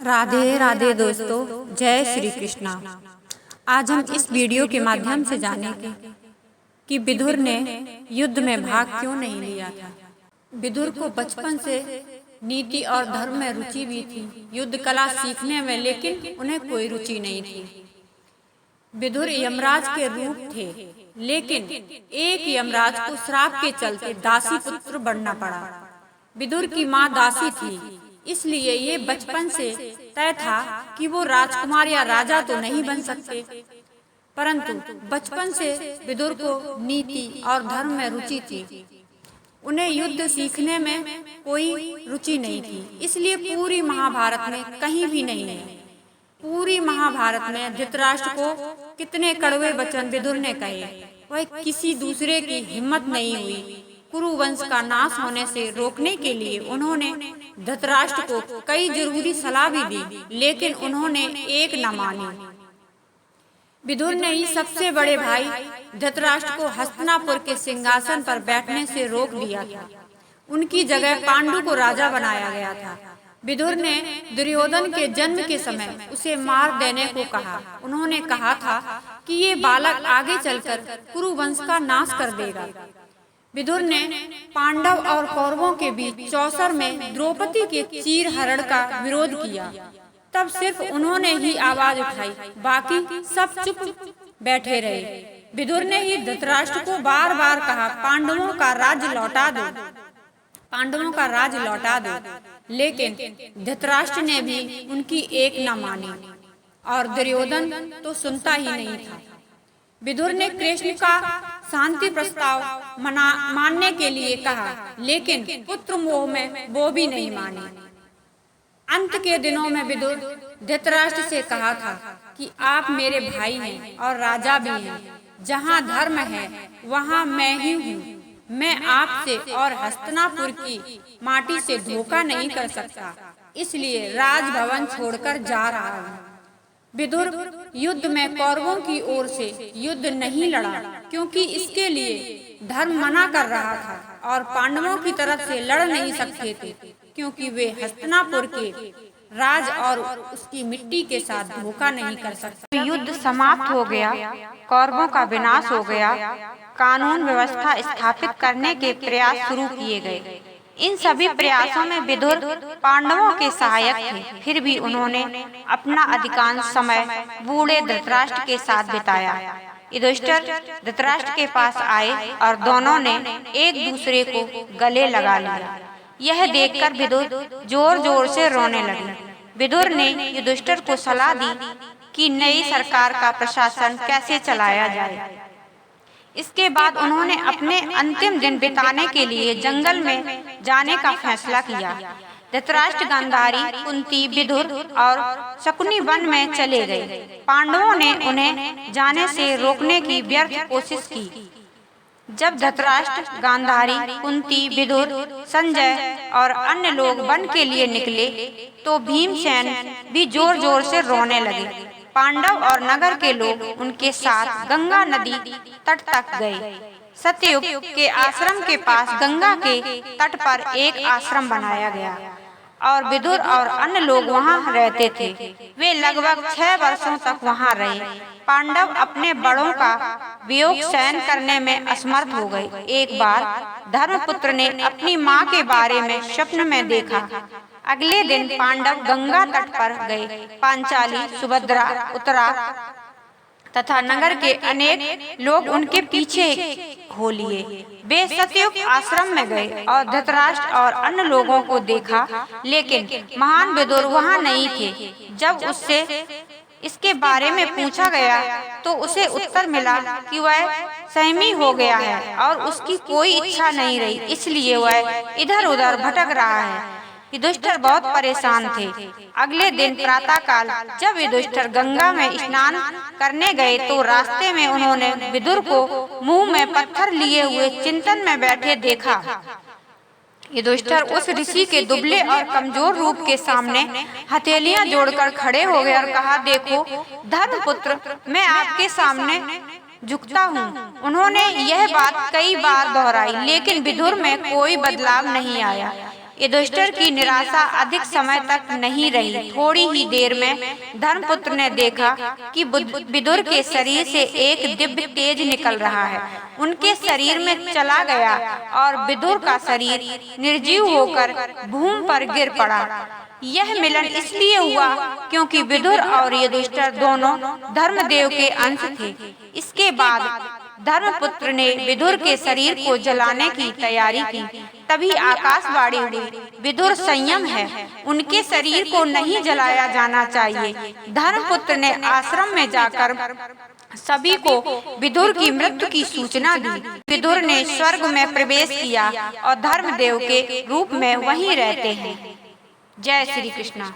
राधे राधे दोस्तों, जय श्री कृष्णा। आज हम इस वीडियो के माध्यम से जानेंगे कि विदुर ने युद्ध में भाग क्यों नहीं लिया था। विदुर को बचपन से नीति और धर्म में रुचि भी थी, युद्ध कला सीखने में, लेकिन उन्हें कोई रुचि नहीं थी। विदुर यमराज के रूप थे, लेकिन एक यमराज को श्राप के चलते दासी पुत्र बनना पड़ा। विदुर की माँ दासी थी, इसलिए ये बचपन से तय था कि वो राजकुमार या राजा तो नहीं बन सकते। परंतु बचपन से विदुर को नीति और धर्म में रुचि थी, उन्हें युद्ध सीखने में कोई रुचि नहीं थी, इसलिए पूरी महाभारत में कहीं भी नहीं है। पूरी महाभारत में धृतराष्ट्र को कितने कड़वे वचन विदुर ने कहे, वह किसी दूसरे की हिम्मत नहीं हुई। कुरु वंश का नाश होने से रोकने के लिए उन्होंने धृतराष्ट्र को कई जरूरी सलाह भी दी, लेकिन उन्होंने एक न मानी। विदुर ने ही सबसे बड़े भाई धृतराष्ट्र को हस्तिनापुर के सिंहासन पर बैठने से रोक दिया था। उनकी जगह पांडु को राजा बनाया गया था। विदुर ने दुर्योधन के जन्म के समय उसे मार देने को कहा। उन्होंने कहा था कि ये बालक आगे चलकर कुरु वंश का नाश कर देगा। विदुर ने पांडव और कौरवों के बीच चौसर में द्रौपदी के चीरहरण का विरोध किया। तब सिर्फ उन्होंने ही आवाज उठाई, बाकी सब चुप बैठे रहे। विदुर ने ही धृतराष्ट्र को बार बार कहा, पांडवों का राज्य लौटा दो, पांडवों का राज्य लौटा दो, लेकिन धृतराष्ट्र ने भी उनकी एक न मानी और दुर्योधन तो सुनता ही नहीं था। विदुर ने कृष्ण का शांति प्रस्ताव मानने के लिए कहा, लेकिन पुत्र मोह में वो भी नहीं माने। अंत के दिनों में विदुर धृतराष्ट्र से कहा था कि आप मेरे भाई हैं और राजा भी हैं। जहाँ धर्म है वहाँ मैं ही हूँ। मैं आपसे और हस्तिनापुर की माटी से धोखा नहीं कर सकता, इसलिए राजभवन छोड़कर जा रहा हूँ। विदुर युद्ध में कौरवों की ओर से युद्ध नहीं लड़ा, क्योंकि इसके लिए धर्म मना कर रहा था, और पांडवों की तरफ से लड़ नहीं सकते थे, क्योंकि वे हस्तिनापुर के राज और उसकी मिट्टी के साथ धोखा नहीं कर सकते। युद्ध समाप्त हो गया, कौरवों का विनाश हो गया, कानून व्यवस्था स्थापित करने के प्रयास शुरू किए गए। इन सभी प्रयासों में विदुर पांडवों के सहायक थे, फिर भी उन्होंने अपना अधिकांश समय बूढ़े धृतराष्ट्र के साथ बिताया। युधिष्ठिर धृतराष्ट्र के पास आए और दोनों ने एक दूसरे को गले लगा लिया। यह देखकर विदुर जोर जोर से रोने लगे। विदुर ने युधिष्ठिर को सलाह दी कि नई सरकार का प्रशासन कैसे चलाया जाए। इसके बाद उन्होंने अपने अंतिम दिन बिताने के लिए जंगल में जाने का फैसला किया। धृतराष्ट्र, गांधारी, कुंती, विदुर और शकुनी वन में चले गए। पांडवों ने उन्हें जाने से रोकने की व्यर्थ कोशिश की। जब धृतराष्ट्र, गांधारी, कुंती, विदुर, संजय और अन्य लोग वन के लिए निकले तो भीमसेन भी जोर जोर से रोने लगे। पांडव और नगर के लोग उनके साथ गंगा नदी तट तक गए। सत्ययुग के आश्रम के पास गंगा के तट पर एक आश्रम बनाया गया और विदुर और अन्य लोग वहां रहते थे। वे लगभग 6 वर्षों तक वहां रहे। पांडव अपने बड़ों का वियोग सहन करने में असमर्थ हो गए। एक बार धर्मपुत्र ने अपनी माँ के बारे में स्वप्न में देखा। अगले दिन पांडव गंगा तट पर गए। पांचाली, सुभद्रा, उत्तरा तथा नगर के अनेक लोग उनके पीछे हो लिए। वे सत्ययुग आश्रम में गए और धृतराष्ट्र और अन्य लोगों को देखा, लेकिन महान विदुर वहां नहीं थे। जब उससे इसके बारे में पूछा गया तो उसे उत्तर मिला कि वह सहमी हो गया है और उसकी कोई इच्छा नहीं रही, इसलिए वह इधर उधर भटक रहा है। युधिष्ठिर बहुत परेशान थे। अगले दिन प्रातःकाल जब युधिष्ठिर गंगा में स्नान करने गए तो रास्ते में उन्होंने विदुर को मुंह में पत्थर लिए हुए चिंतन में बैठे देखा। युधिष्ठिर उस ऋषि के दुबले और कमजोर रूप के सामने हथेलियां जोड़कर खड़े हो गए और कहा, देखो धर्मपुत्र, मैं आपके सामने झुकता हूँ। उन्होंने यह बात कई बार दोहराई, लेकिन विदुर में कोई बदलाव नहीं आया। युधिष्ठिर की निराशा अधिक समय तक नहीं रही। थोड़ी ही देर में धर्मपुत्र ने देखा कि विदुर के शरीर से एक दिव्य तेज निकल रहा है, उनके शरीर में चला गया और विदुर का शरीर निर्जीव होकर भूमि पर गिर पड़ा। यह मिलन इसलिए हुआ क्योंकि विदुर और युधिष्ठिर दोनों धर्मदेव के अंश थे। इसके बाद धर्मपुत्र ने विदुर के शरीर को जलाने की तैयारी की। तभी आकाशवाणी हुई, विदुर संयम है, उनके शरीर को नहीं जलाया जाना चाहिए। धर्मपुत्र ने आश्रम में जाकर सभी को विदुर की मृत्यु की सूचना दी। विदुर ने स्वर्ग में प्रवेश किया और धर्मदेव के रूप में वहीं रहते हैं। जय श्री कृष्ण।